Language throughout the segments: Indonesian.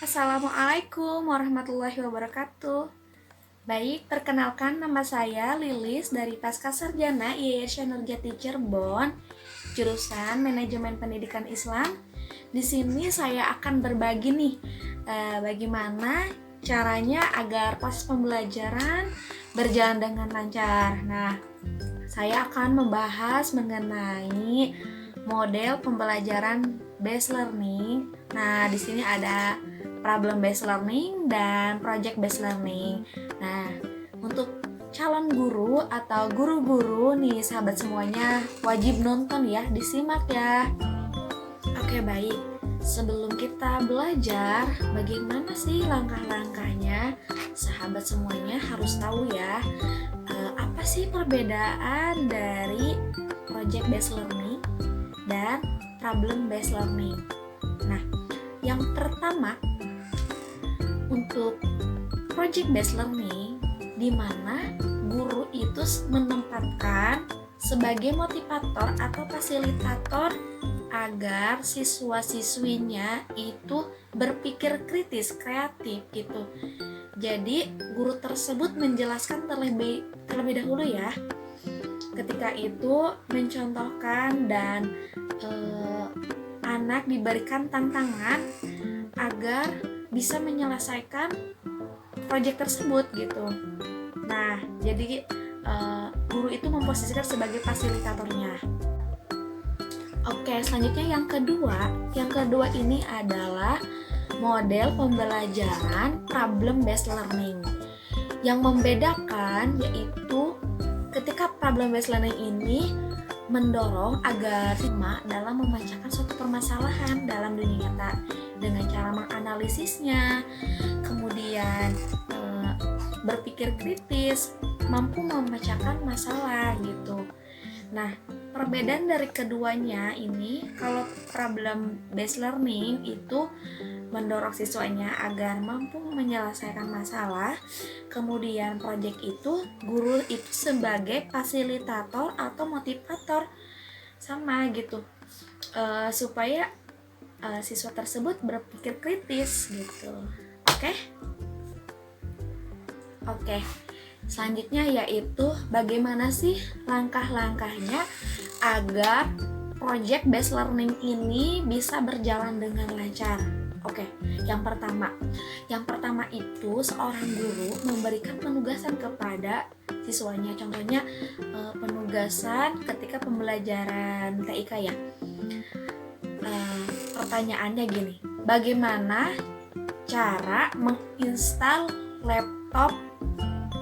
Assalamualaikum warahmatullahi wabarakatuh. Baik, perkenalkan nama saya Lilis dari Pascasarjana IAIN Nurjati Cirebon, jurusan Manajemen Pendidikan Islam. Di sini saya akan berbagi nih bagaimana caranya agar proses pembelajaran berjalan dengan lancar. Nah, saya akan membahas mengenai model pembelajaran based learning. Nah, di sini ada problem based learning dan project based learning. Nah, untuk calon guru atau guru-guru nih sahabat semuanya wajib nonton ya, disimak ya. Oke, baik. Sebelum kita belajar bagaimana sih langkah-langkahnya, sahabat semuanya harus tahu ya, apa sih perbedaan dari project based learning dan problem based learning. Nah, yang pertama untuk project based learning, di mana guru itu menempatkan sebagai motivator atau fasilitator agar siswa-siswinya itu berpikir kritis, kreatif gitu. Jadi guru tersebut menjelaskan terlebih dahulu ya. Ketika itu mencontohkan dan anak diberikan tantangan agar bisa menyelesaikan proyek tersebut gitu. Nah, jadi guru itu memposisikan sebagai fasilitatornya. Oke, selanjutnya yang kedua ini adalah model pembelajaran problem based learning. Yang membedakan yaitu ketika problem based learning ini mendorong agar siswa dalam memecahkan suatu permasalahan dalam dunia nyata dengan cara menganalisisnya, kemudian berpikir kritis, mampu memecahkan masalah gitu. Nah, perbedaan dari keduanya ini, kalau problem based learning itu mendorong siswanya agar mampu menyelesaikan masalah, kemudian project itu guru itu sebagai fasilitator atau motivator sama gitu, supaya siswa tersebut berpikir kritis gitu. Oke. Selanjutnya yaitu bagaimana sih langkah-langkahnya agar project based learning ini bisa berjalan dengan lancar. Oke, yang pertama itu seorang guru memberikan penugasan kepada siswanya. Contohnya penugasan ketika pembelajaran TIK ya. Pertanyaannya gini, bagaimana cara menginstal laptop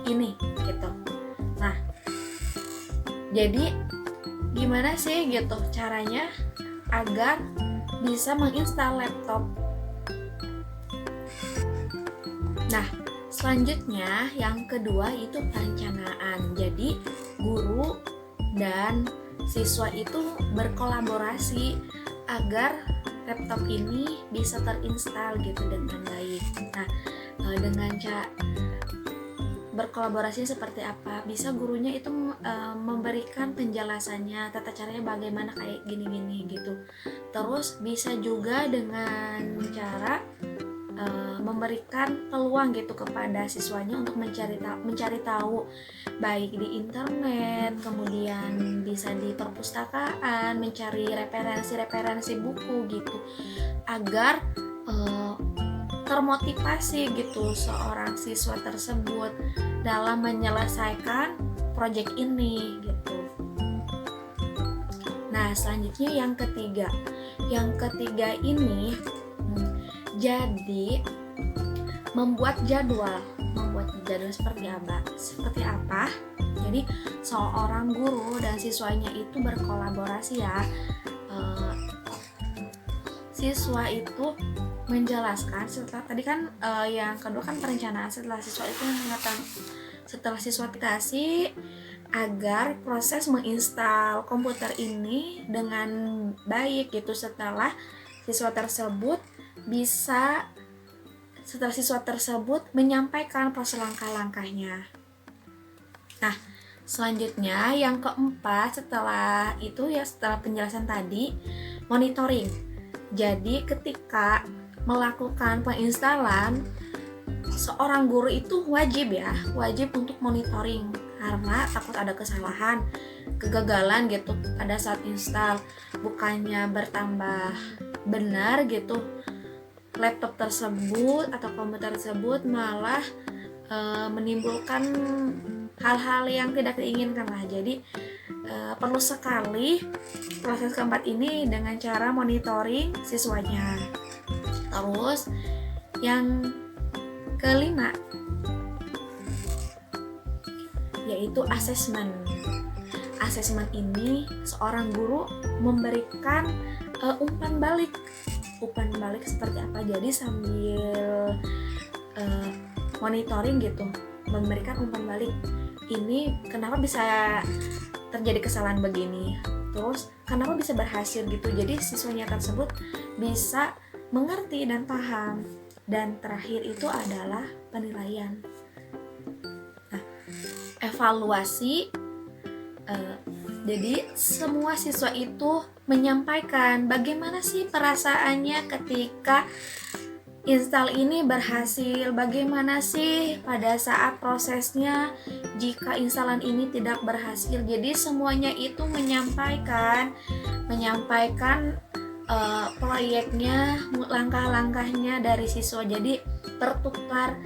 ini gitu. Nah, jadi gimana sih gitu caranya agar bisa menginstal laptop. Nah, selanjutnya yang kedua itu perencanaan. Jadi guru dan siswa itu berkolaborasi agar laptop ini bisa terinstall gitu dengan baik. Nah, dengan berkolaborasi seperti apa? Bisa gurunya itu memberikan penjelasannya, tata caranya bagaimana kayak gini-gini gitu. Terus bisa juga dengan cara memberikan peluang gitu kepada siswanya untuk mencari tahu baik di internet, kemudian bisa di perpustakaan, mencari referensi buku gitu, agar termotivasi gitu seorang siswa tersebut dalam menyelesaikan proyek ini gitu. Nah, selanjutnya yang ketiga ini jadi membuat jadwal seperti apa? Jadi seorang guru dan siswanya itu berkolaborasi ya. Siswa itu menjelaskan setelah tadi kan yang kedua kan perencanaan, setelah siswa dikasih agar proses menginstal komputer ini dengan baik gitu. Setelah siswa tersebut menyampaikan proses langkah-langkahnya. Nah, selanjutnya yang keempat setelah penjelasan tadi, monitoring. Jadi ketika melakukan penginstalan, seorang guru itu wajib untuk monitoring, karena takut ada kesalahan, kegagalan gitu pada saat install. Bukannya bertambah benar gitu laptop tersebut atau komputer tersebut, malah menimbulkan hal-hal yang tidak diinginkan lah. Jadi perlu sekali proses keempat ini dengan cara monitoring siswanya. Terus yang kelima yaitu asesmen. Asesmen ini seorang guru memberikan umpan balik. Umpan balik seperti apa? Jadi sambil monitoring gitu, memberikan umpan balik. Ini kenapa bisa terjadi kesalahan begini? Terus kenapa bisa berhasil gitu? Jadi siswanya tersebut bisa mengerti dan paham. Dan terakhir itu adalah penilaian. Nah, evaluasi. Jadi semua siswa itu menyampaikan bagaimana sih perasaannya ketika install ini berhasil, bagaimana sih pada saat prosesnya jika instalan ini tidak berhasil. Jadi semuanya itu menyampaikan proyeknya, langkah-langkahnya dari siswa. Jadi bertukar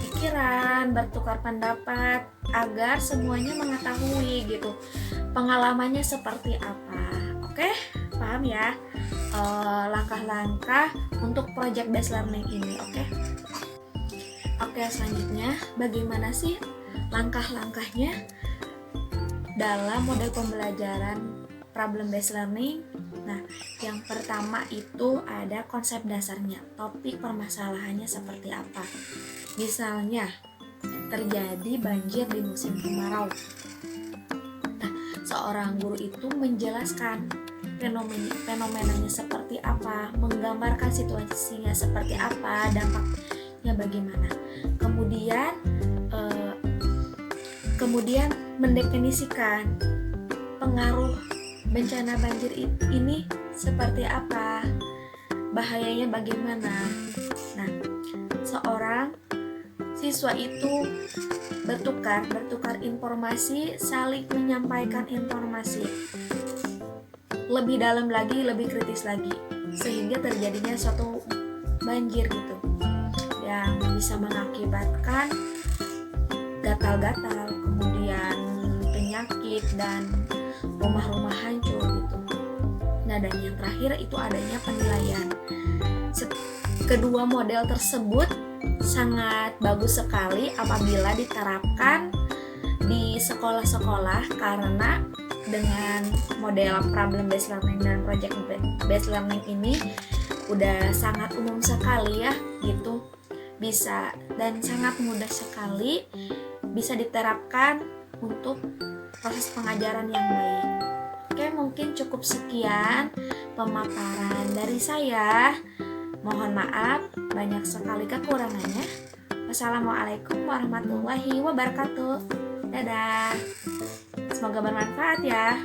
pikiran, bertukar pendapat agar semuanya mengetahui gitu pengalamannya seperti apa. Oke, paham ya? Langkah-langkah untuk project based learning ini. Oke, selanjutnya bagaimana sih langkah-langkahnya dalam model pembelajaran problem based learning? Nah, yang pertama itu ada konsep dasarnya, topik permasalahannya seperti apa. Misalnya, terjadi banjir di musim kemarau. Nah, seorang guru itu menjelaskan fenomenanya seperti apa, menggambarkan situasinya seperti apa, dampaknya bagaimana. Kemudian mendefinisikan pengaruh bencana banjir ini seperti apa, bahayanya bagaimana. Nah, seorang siswa itu bertukar informasi, saling menyampaikan informasi lebih dalam lagi, lebih kritis lagi, sehingga terjadinya suatu banjir gitu yang bisa mengakibatkan gatal-gatal, kemudian penyakit dan rumah-rumah hancur gitu. Nah, dan yang terakhir itu adanya penilaian. Kedua model tersebut sangat bagus sekali apabila diterapkan di sekolah-sekolah, karena dengan model problem based learning dan project based learning ini udah sangat umum sekali ya gitu, bisa dan sangat mudah sekali bisa diterapkan untuk proses pengajaran yang baik. Oke, mungkin cukup sekian pemaparan dari saya. Mohon maaf banyak sekali kekurangannya. Wassalamualaikum warahmatullahi wabarakatuh. Dadah. Semoga bermanfaat ya.